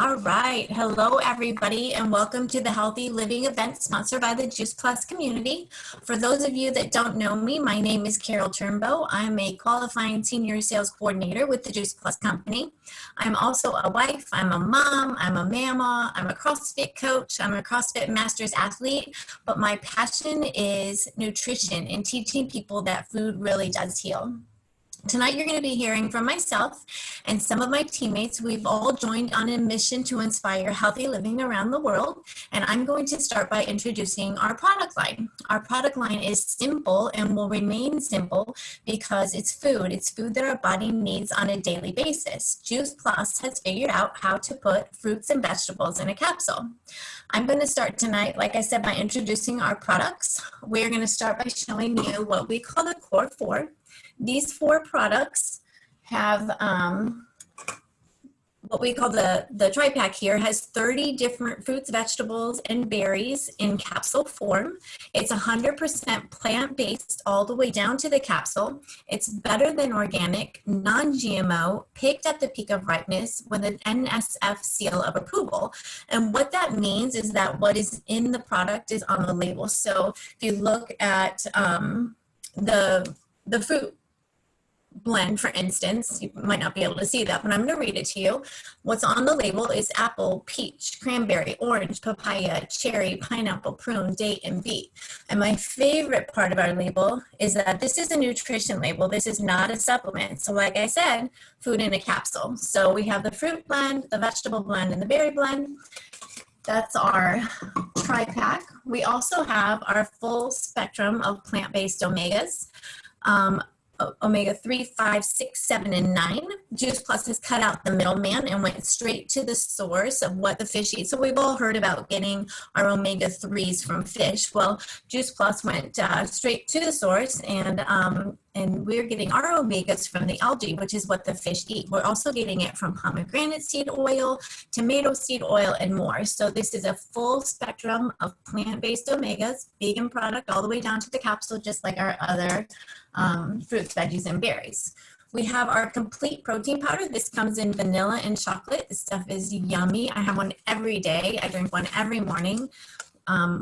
All right. Hello, everybody, and welcome to the Healthy Living event sponsored by the Juice Plus community. For those of you that don't know me, my name is Carol Turnbow. I'm a qualifying senior sales coordinator with the Juice Plus company. I'm also a wife, I'm a mom, I'm a mama, I'm a CrossFit coach, I'm a CrossFit Masters athlete, but my passion is nutrition and teaching people that food really does heal. Tonight, you're going to be hearing from myself and some of my teammates. We've all joined on a mission to inspire healthy living around the world. And I'm going to start by introducing our product line. Our product line is simple and will remain simple because it's food. It's food that our body needs on a daily basis. Juice Plus has figured out how to put fruits and vegetables in a capsule. I'm going to start tonight, like I said, by introducing our products. We're going to start by showing you what we call the Core 4. These 4 products have what we call the tri-pack here has 30 different fruits, vegetables, and berries in capsule form. It's 100% plant-based all the way down to the capsule. It's better than organic, non-GMO, picked at the peak of ripeness with an NSF seal of approval. And what that means is that what is in the product is on the label. So if you look at the fruit blend, for instance, you might not be able to see that, but I'm going to read it to you. What's on the label is apple, peach, cranberry, orange, papaya, cherry, pineapple, prune, date, and beet. And my favorite part of our label is that this is a nutrition label. This is not a supplement. So like I said, food in a capsule. So we have the fruit blend, the vegetable blend, and the berry blend. That's our tri-pack. We also have our full spectrum of plant-based omegas. Omega 3, 5, 6, 7, and 9. Juice Plus has cut out the middleman and went straight to the source of what the fish eat. So we've all heard about getting our omega 3s from fish. Well, Juice Plus went straight to the source, and we're getting our omegas from the algae, which is what the fish eat. We're also getting it from pomegranate seed oil, tomato seed oil, and more. So this is a full spectrum of plant-based omegas, vegan product all the way down to the capsule, just like our other fruits, veggies, and berries. We have our complete protein powder. This comes in vanilla and chocolate. This stuff is yummy. I have one every day. I drink one every morning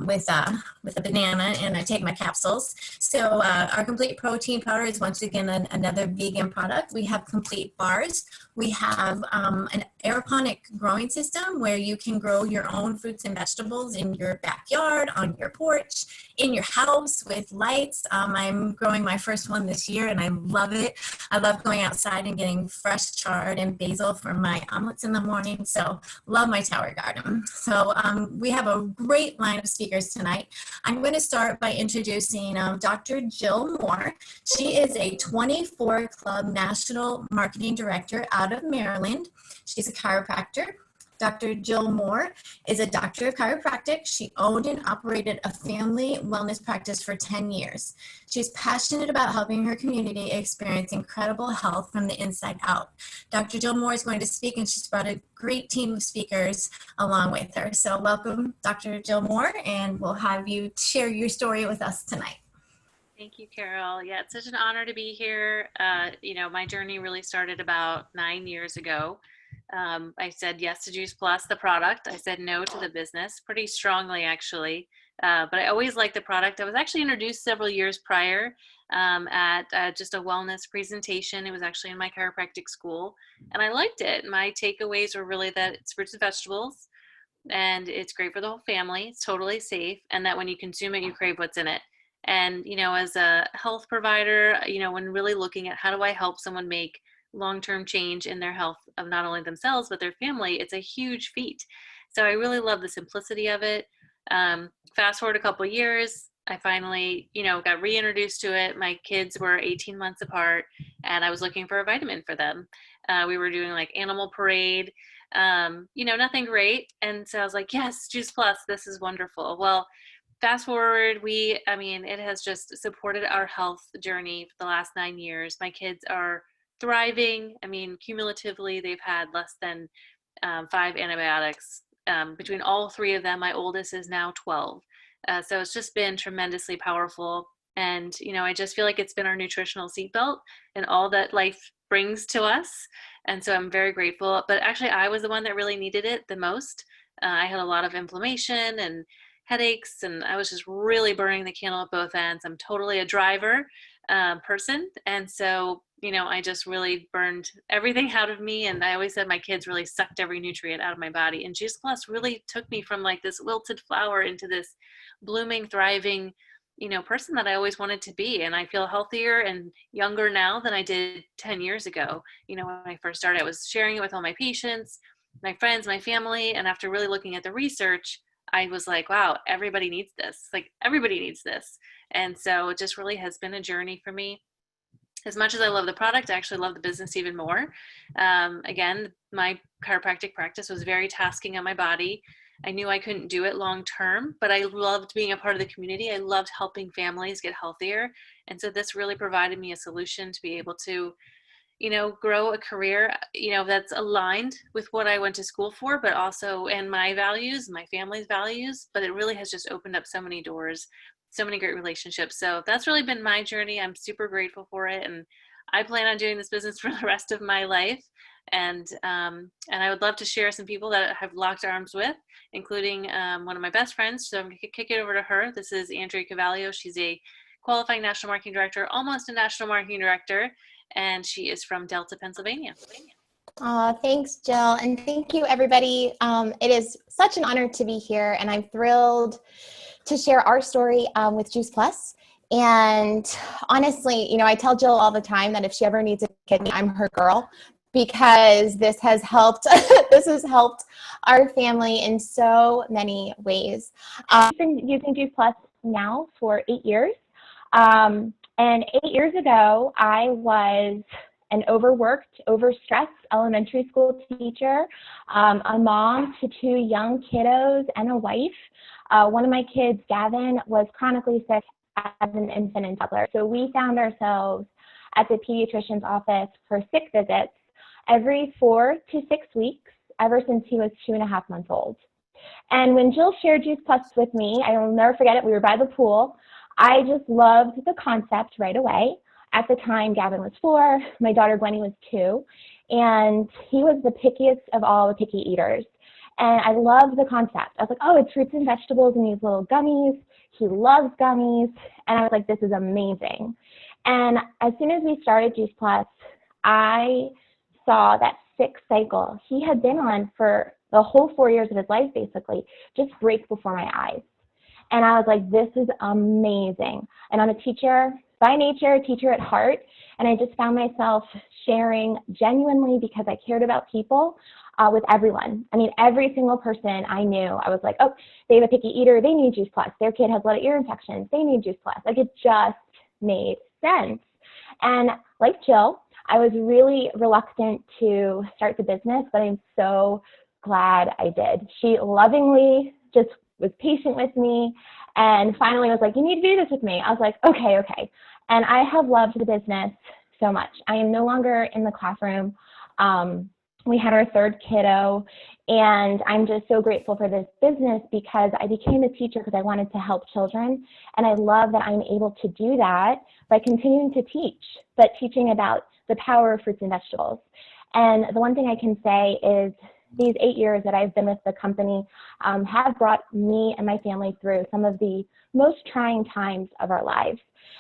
with a banana, and I take my capsules. So our complete protein powder is once again another vegan product. We have complete bars. We have an aeroponic growing system where you can grow your own fruits and vegetables in your backyard, on your porch, in your house with lights. I'm growing my first one this year and I love it. I love going outside and getting fresh chard and basil for my omelets in the morning. So love my tower garden. So we have a great line of speakers tonight. I'm going to start by introducing Dr. Jill Moore. She is a 24 Club National Marketing Director out of Maryland. She's a chiropractor. Dr. Jill Moore is a doctor of chiropractic. She owned and operated a family wellness practice for 10 years. She's passionate about helping her community experience incredible health from the inside out. Dr. Jill Moore is going to speak, and she's brought a great team of speakers along with her. So welcome, Dr. Jill Moore, and we'll have you share your story with us tonight. Thank you, Carol. Yeah, it's such an honor to be here. My journey really started about 9 years ago. I said yes to Juice Plus, the product. I said no to the business pretty strongly, actually. But I always liked the product. I was actually introduced several years prior at just a wellness presentation. It was actually in my chiropractic school, and I liked it. My takeaways were really that it's fruits and vegetables, and it's great for the whole family. It's totally safe, and that when you consume it, you crave what's in it. And, as a health provider, when really looking at how do I help someone make long-term change in their health of not only themselves, but their family, it's a huge feat. So I really love the simplicity of it. Fast forward a couple of years, I finally, got reintroduced to it. My kids were 18 months apart, and I was looking for a vitamin for them. We were doing like Animal Parade, nothing great. And so I was like, yes, Juice Plus, this is wonderful. Well, fast forward, it has just supported our health journey for the last 9 years. My kids are thriving. Cumulatively, they've had less than 5 antibiotics. Between all 3 of them, my oldest is now 12. So it's just been tremendously powerful. And, I just feel like it's been our nutritional seatbelt and all that life brings to us. And so I'm very grateful. But actually, I was the one that really needed it the most. I had a lot of inflammation and headaches, and I was just really burning the candle at both ends. I'm totally a driver person. And so, I just really burned everything out of me. And I always said my kids really sucked every nutrient out of my body. And Juice Plus really took me from like this wilted flower into this blooming, thriving, person that I always wanted to be. And I feel healthier and younger now than I did 10 years ago. When I first started, I was sharing it with all my patients, my friends, my family. And after really looking at the research, I was like, wow, everybody needs this. Like, everybody needs this. And so it just really has been a journey for me. As much as I love the product, I actually love the business even more. Again, my chiropractic practice was very tasking on my body. I knew I couldn't do it long term, but I loved being a part of the community. I loved helping families get healthier. And so this really provided me a solution to be able to, grow a career, that's aligned with what I went to school for, but also in my values, my family's values. But it really has just opened up so many doors, so many great relationships. So that's really been my journey. I'm super grateful for it. And I plan on doing this business for the rest of my life. And I would love to share some people that I've locked arms with, including one of my best friends. So I'm going to kick it over to her. This is Andrea Cavallio. She's a qualifying national marketing director, almost a national marketing director, and she is from Delta, Pennsylvania. Thanks, Jill. And thank you, everybody. It is such an honor to be here, and I'm thrilled to share our story with Juice Plus. And honestly, I tell Jill all the time that if she ever needs a kidney, I'm her girl, because this has helped our family in so many ways. I've been using Juice Plus now for 8 years. And 8 years ago, I was an overworked, overstressed elementary school teacher, a mom to 2 young kiddos and a wife. One of my kids, Gavin, was chronically sick as an infant and toddler. So we found ourselves at the pediatrician's office for sick visits every 4 to 6 weeks, ever since he was 2.5 months old. And when Jill shared Juice Plus with me, I will never forget it, we were by the pool. I just loved the concept right away. At the time, Gavin was 4, my daughter Gwenny was 2, and he was the pickiest of all the picky eaters. And I loved the concept. I was like, oh, it's fruits and vegetables in these little gummies. He loves gummies. And I was like, this is amazing. And as soon as we started Juice Plus, I saw that sick cycle he had been on for the whole 4 years of his life, basically, just break before my eyes. And I was like, this is amazing. And I'm a teacher by nature, a teacher at heart. And I just found myself sharing genuinely because I cared about people with everyone. I mean, every single person I knew, I was like, oh, they have a picky eater, they need Juice Plus. Their kid has a lot of ear infections, they need Juice Plus. Like, it just made sense. And like Jill, I was really reluctant to start the business, but I'm so glad I did. She lovingly just was patient with me and finally was like, you need to do this with me. I was like, okay. And I have loved the business so much. I am no longer in the classroom. We had our 3rd kiddo, and I'm just so grateful for this business because I became a teacher because I wanted to help children. And I love that I'm able to do that by continuing to teach, but teaching about the power of fruits and vegetables. And the one thing I can say is these 8 years that I've been with the company have brought me and my family through some of the most trying times of our lives.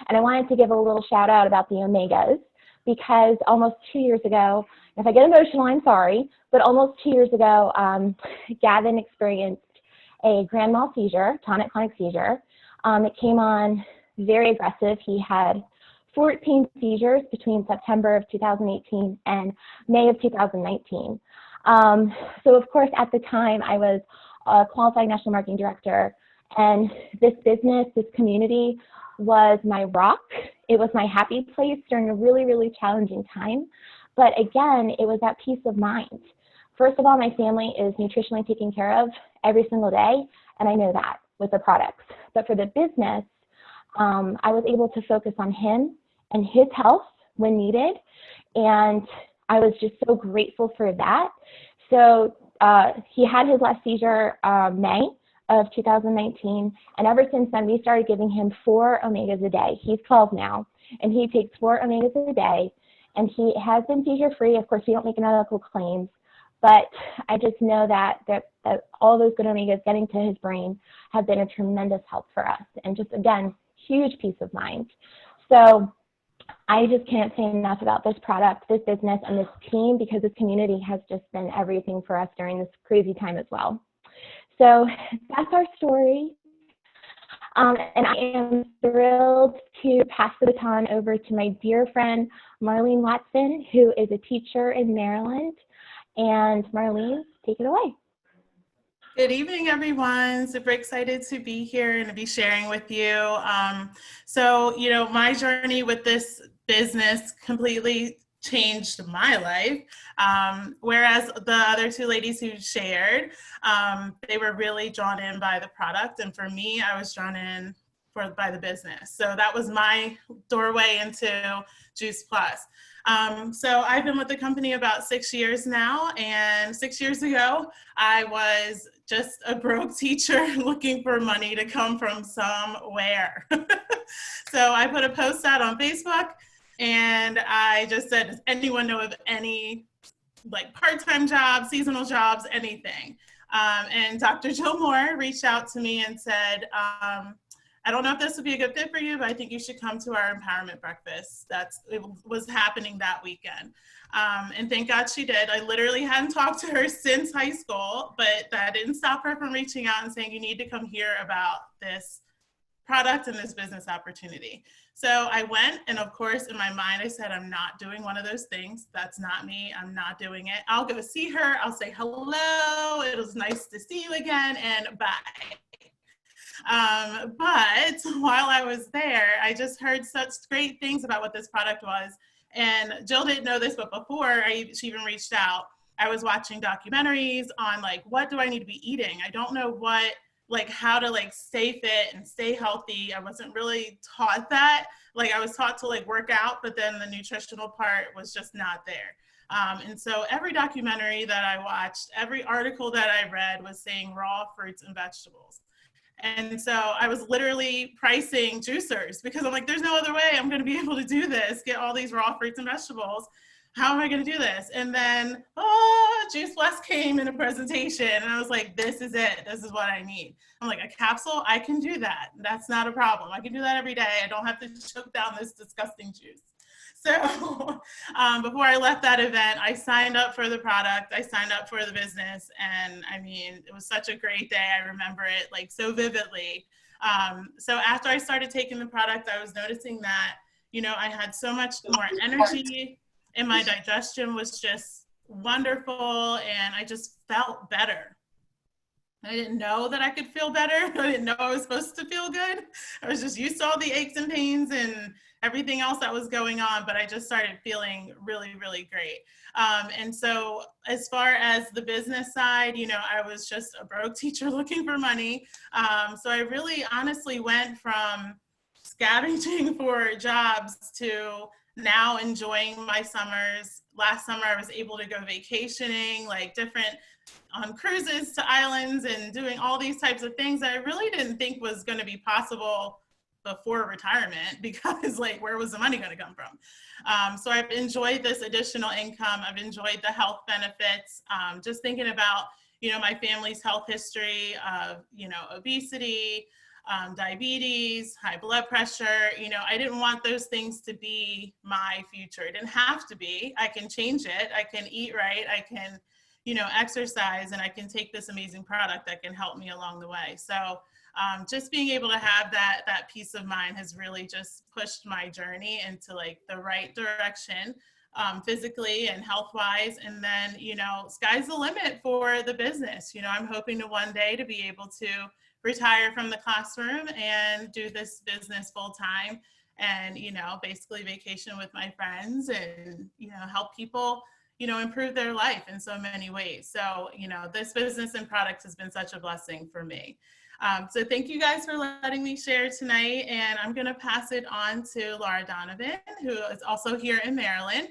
And I wanted to give a little shout out about the omegas because almost 2 years ago, if I get emotional, I'm sorry, but almost 2 years ago, Gavin experienced a grand mal seizure, tonic-clonic seizure. It came on very aggressive. He had 14 seizures between September of 2018 and May of 2019. So of course, at the time, I was a qualified national marketing director, and this business, this community was my rock. It was my happy place during a really, really challenging time. But again, it was that peace of mind. First of all, my family is nutritionally taken care of every single day, and I know that with the products. But for the business, I was able to focus on him and his health when needed, and I was just so grateful for that. So he had his last seizure May of 2019, and ever since then, we started giving him 4 omegas a day. He's 12 now, and he takes 4 omegas a day, and he has been seizure free. Of course, we don't make medical claims, but I just know that all those good omegas getting to his brain have been a tremendous help for us, and just, again, huge peace of mind. So I just can't say enough about this product, this business, and this team, because this community has just been everything for us during this crazy time as well. So that's our story. And I am thrilled to pass the baton over to my dear friend, Marlene Watson, who is a teacher in Maryland. And Marlene, take it away. Good evening, everyone. Super excited to be here and to be sharing with you. So, my journey with this business completely changed my life. Whereas the other two ladies who shared, they were really drawn in by the product. And for me, I was drawn in by the business. So that was my doorway into Juice Plus. So I've been with the company about 6 years now, and 6 years ago, I was just a broke teacher looking for money to come from somewhere. So I put a post out on Facebook, and I just said, does anyone know of any part-time jobs, seasonal jobs, anything? And Dr. Jill Moore reached out to me and said, I don't know if this would be a good fit for you, but I think you should come to our empowerment breakfast. It was happening that weekend. And thank God she did. I literally hadn't talked to her since high school, but that didn't stop her from reaching out and saying, you need to come hear about this product and this business opportunity. So I went, and of course, in my mind, I said, I'm not doing one of those things. That's not me. I'm not doing it. I'll go see her. I'll say hello. It was nice to see you again, and bye. But while I was there, I just heard such great things about what this product was. And Jill didn't know this, but before she even reached out, I was watching documentaries on what do I need to be eating? I don't know how to stay fit and stay healthy. I wasn't really taught that. I was taught to work out, but then the nutritional part was just not there. And so every documentary that I watched, every article that I read was saying raw fruits and vegetables. And so I was literally pricing juicers because I'm like, there's no other way I'm going to be able to do this, get all these raw fruits and vegetables. How am I going to do this? And then, Juice Plus came in a presentation, and I was like, this is it. This is what I need. I'm like, a capsule? I can do that. That's not a problem. I can do that every day. I don't have to choke down this disgusting juice. So before I left that event, I signed up for the product. I signed up for the business. And I mean, it was such a great day. I remember it so vividly. So after I started taking the product, I was noticing that, I had so much more energy, and my digestion was just wonderful, and I just felt better. I didn't know that I could feel better. I didn't know I was supposed to feel good. I was just used to all the aches and pains and everything else that was going on, but I just started feeling really, really great. And so as far as the business side, I was just a broke teacher looking for money. So I really honestly went from scavenging for jobs to now enjoying my summers. Last summer, I was able to go vacationing, on cruises to islands and doing all these types of things that I really didn't think was going to be possible before retirement, because where was the money going to come from? So I've enjoyed this additional income. I've enjoyed the health benefits. Just thinking about, my family's health history of, obesity, diabetes, high blood pressure. I didn't want those things to be my future. It didn't have to be. I can change it. I can eat right. I can, exercise, and I can take this amazing product that can help me along the way. So just being able to have that peace of mind has really just pushed my journey into the right direction, physically and health-wise. And then, sky's the limit for the business. I'm hoping to one day to be able to retire from the classroom and do this business full time, and, basically vacation with my friends and, help people, improve their life in so many ways. So, this business and product has been such a blessing for me. So thank you guys for letting me share tonight, and I'm going to pass it on to Laura Donovan, who is also here in Maryland.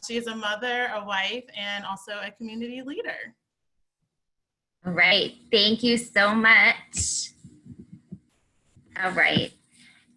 She is a mother, a wife, and also a community leader. All right, thank you so much. All right,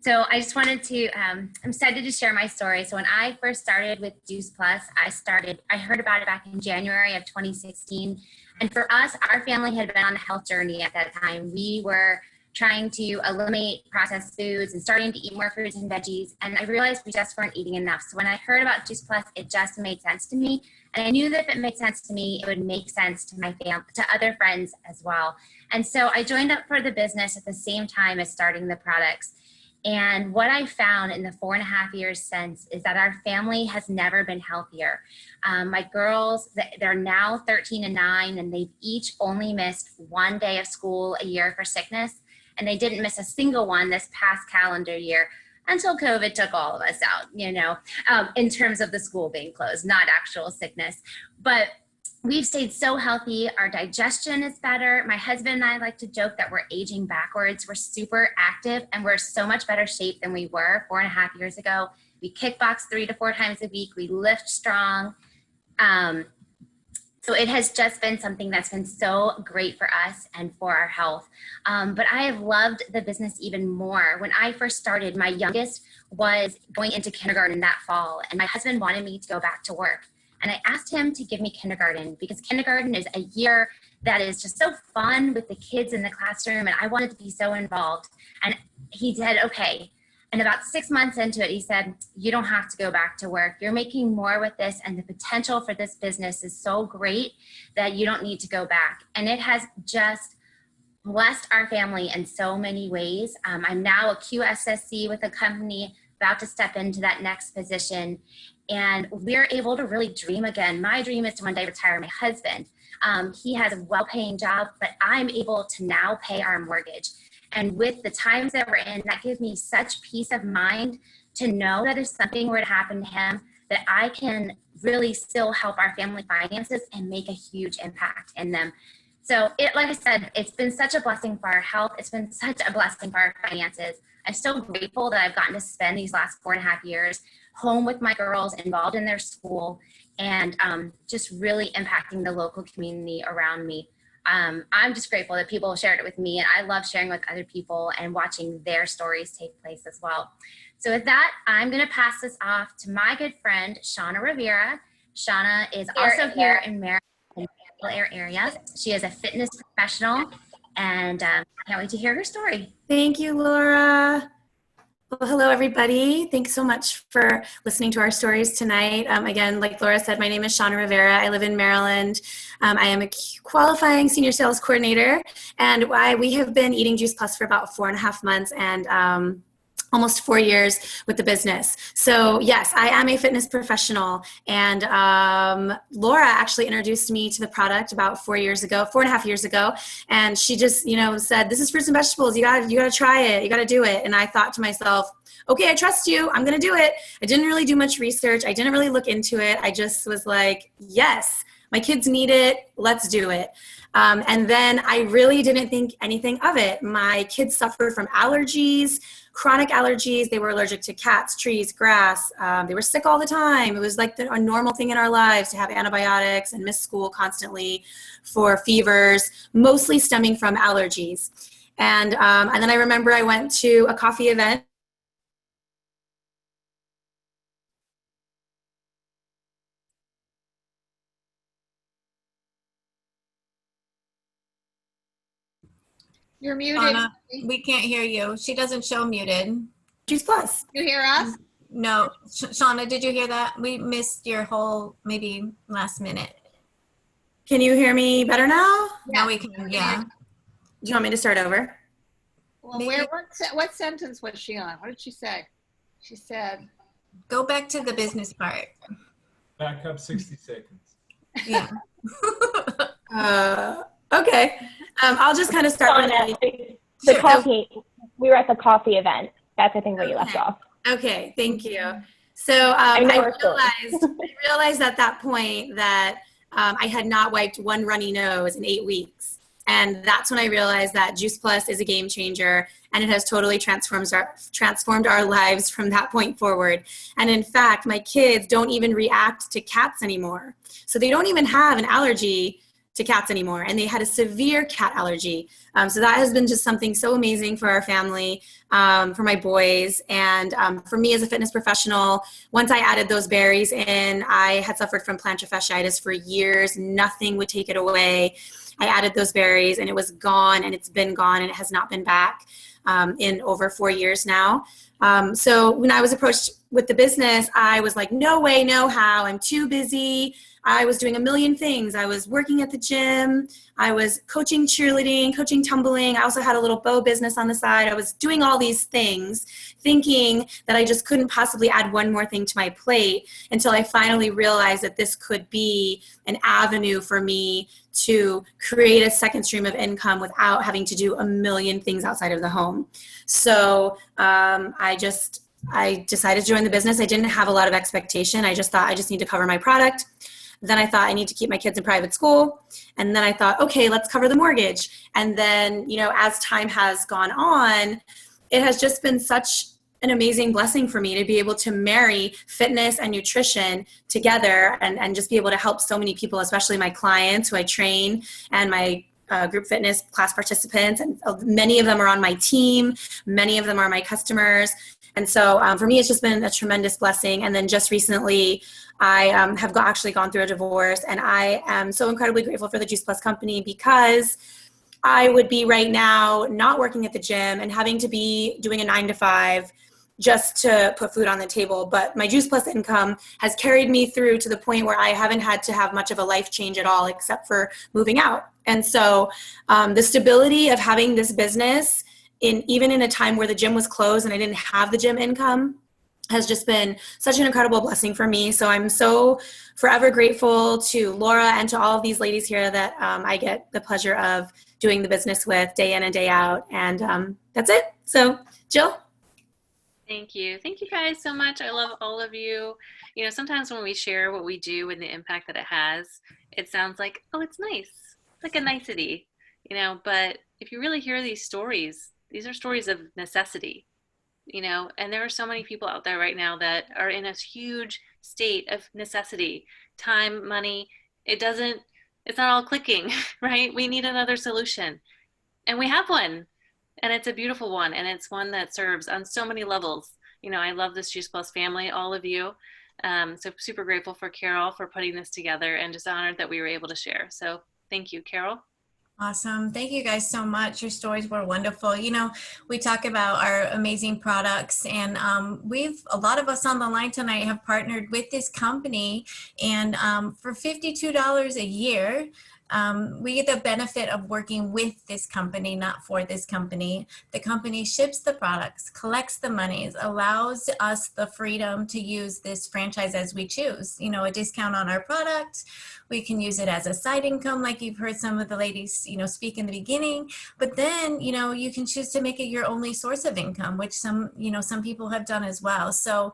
So I just wanted to, I'm excited to share my story. So when I first started with Juice Plus, I heard about it back in January of 2016. And for us, our family had been on a health journey at that time. We were trying to eliminate processed foods and starting to eat more fruits and veggies. And I realized we just weren't eating enough. So when I heard about Juice Plus, it just made sense to me. And I knew that if it made sense to me, it would make sense to my family, to other friends as well. And so I joined up for the business at the same time as starting the products. And what I found in the 4.5 years since is that our family has never been healthier. My girls, they're now 13 and 9, and they've each only missed 1 day of school a year for sickness. And they didn't miss a single one this past calendar year until COVID took all of us out, in terms of the school being closed, not actual sickness. But we've stayed so healthy. Our digestion is better. My husband and I like to joke that we're aging backwards. We're super active and we're so much better shape than we were 4.5 years ago. We kickbox 3 to 4 times a week. We lift strong. So it has just been something that's been so great for us and for our health. But I have loved the business even more. When I first started, my youngest was going into kindergarten that fall, and my husband wanted me to go back to work. And I asked him to give me kindergarten because kindergarten is a year that is just so fun with the kids in the classroom, and I wanted to be so involved. And he said, okay. And about 6 months into it, he said, you don't have to go back to work. You're making more with this, and the potential for this business is so great that you don't need to go back. And it has just blessed our family in so many ways. I'm now a QSSC with a company, about to step into that next position. And we're able to really dream again. My dream is to one day retire my husband. He has a well-paying job, but I'm able to now pay our mortgage. And with the times that we're in, that gives me such peace of mind to know that if something were to happen to him, that I can really still help our family finances and make a huge impact in them. So like I said, it's been such a blessing for our health. It's been such a blessing for our finances. I'm so grateful that I've gotten to spend these last 4.5 years home with my girls, involved in their school, and just really impacting the local community around me. I'm just grateful that people have shared it with me, and I love sharing with other people and watching their stories take place as well. So with that, I'm going to pass this off to my good friend, Shaunna Rivera. Shaunna is also here in Maryland, in the area. She is a fitness professional, and I can't wait to hear her story. Thank you, Laura. Well, hello, everybody. Thanks so much for listening to our stories tonight. Again, like Laura said, my name is Shaunna Rivera. I live in Maryland. I am a qualifying senior sales coordinator, and we have been eating Juice Plus for about 4.5 months and almost 4 years with the business. So yes, I am a fitness professional, and Laura actually introduced me to the product about 4.5 years ago, and she just, said, this is fruits and vegetables. You gotta try it. You gotta do it. And I thought to myself, okay, I trust you. I'm gonna do it. I didn't really do much research. I didn't really look into it. I just was like, yes, my kids need it. Let's do it. And then I really didn't think anything of it. My kids suffered from allergies, chronic allergies. They were allergic to cats, trees, grass. They were sick all the time. It was like a normal thing in our lives to have antibiotics and miss school constantly for fevers, mostly stemming from allergies. And then I remember I went to a coffee event. You're muted. Shaunna, we can't hear you. She doesn't show muted. Juice Plus. You hear us? No. Shaunna, did you hear that? We missed your whole, maybe last minute. Can you hear me better now? Now we can, yeah. Do you want me to start over? Well, what sentence was she on? What did she say? She said, Go back to the business part. Back up 60 seconds. Yeah. Okay. I'll just kind of start with the coffee. We were at the coffee event. That's, I think, where you left off. Okay, thank you. So I realized at that point that I had not wiped one runny nose in 8 weeks. And that's when I realized that Juice Plus is a game changer, and it has totally transformed our lives from that point forward. And in fact, my kids don't even react to cats anymore. So they don't even have an allergy to cats anymore, and they had a severe cat allergy. So that has been just something so amazing for our family, for my boys, and for me as a fitness professional. Once I added those berries in, I had suffered from plantar fasciitis for years. Nothing would take it away. I added those berries and it was gone, and it's been gone, and it has not been back in over 4 years now. So when I was approached with the business, I was like, no way, no how, I'm too busy. I was doing a million things. I was working at the gym. I was coaching cheerleading, coaching tumbling. I also had a little bow business on the side. I was doing all these things, thinking that I just couldn't possibly add one more thing to my plate, until I finally realized that this could be an avenue for me to create a second stream of income without having to do a million things outside of the home. So I decided to join the business. I didn't have a lot of expectation. I just thought I just need to cover my product. Then I thought I need to keep my kids in private school. And then I thought, okay, let's cover the mortgage. And then, you know, as time has gone on, it has just been such an amazing blessing for me to be able to marry fitness and nutrition together, and just be able to help so many people, especially my clients who I train, and my group fitness class participants. And many of them are on my team. Many of them are my customers. And so for me, it's just been a tremendous blessing. And then just recently, I have actually gone through a divorce, and I am so incredibly grateful for the Juice Plus company, because I would be right now not working at the gym and having to be doing a 9-to-5 just to put food on the table. But my Juice Plus income has carried me through to the point where I haven't had to have much of a life change at all, except for moving out. And so the stability of having this business, even in a time where the gym was closed and I didn't have the gym income, has just been such an incredible blessing for me. So I'm so forever grateful to Laura and to all of these ladies here that I get the pleasure of doing the business with day in and day out. And that's it. So Jill? Thank you. Thank you guys so much. I love all of you. You know, sometimes when we share what we do and the impact that it has, it sounds like, oh, it's nice, like a nicety, you know, but if you really hear these stories, these are stories of necessity. You know, and there are so many people out there right now that are in a huge state of necessity, time, money. It's not all clicking, right? We need another solution, and we have one, and it's a beautiful one, and it's one that serves on so many levels. You know, I love this Juice Plus family, all of you. So super grateful for Carol for putting this together, and just honored that we were able to share. So thank you, Carol. Awesome. Thank you guys so much. Your stories were wonderful. You know, we talk about our amazing products, and a lot of us on the line tonight have partnered with this company, and for $52 a year, we get the benefit of working with this company, not for this company. The company ships the products, collects the monies, allows us the freedom to use this franchise as we choose. You know, a discount on our product. We can use it as a side income, like you've heard some of the ladies, you know, speak in the beginning. But then, you know, you can choose to make it your only source of income, which some people have done as well. So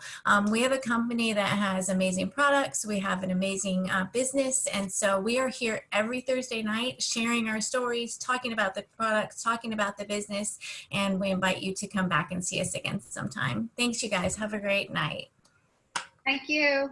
we have a company that has amazing products. We have an amazing business. And so we are here every Thursday night sharing our stories, talking about the products, talking about the business. And we invite you to come back and see us again sometime. Thanks, you guys. Have a great night. Thank you.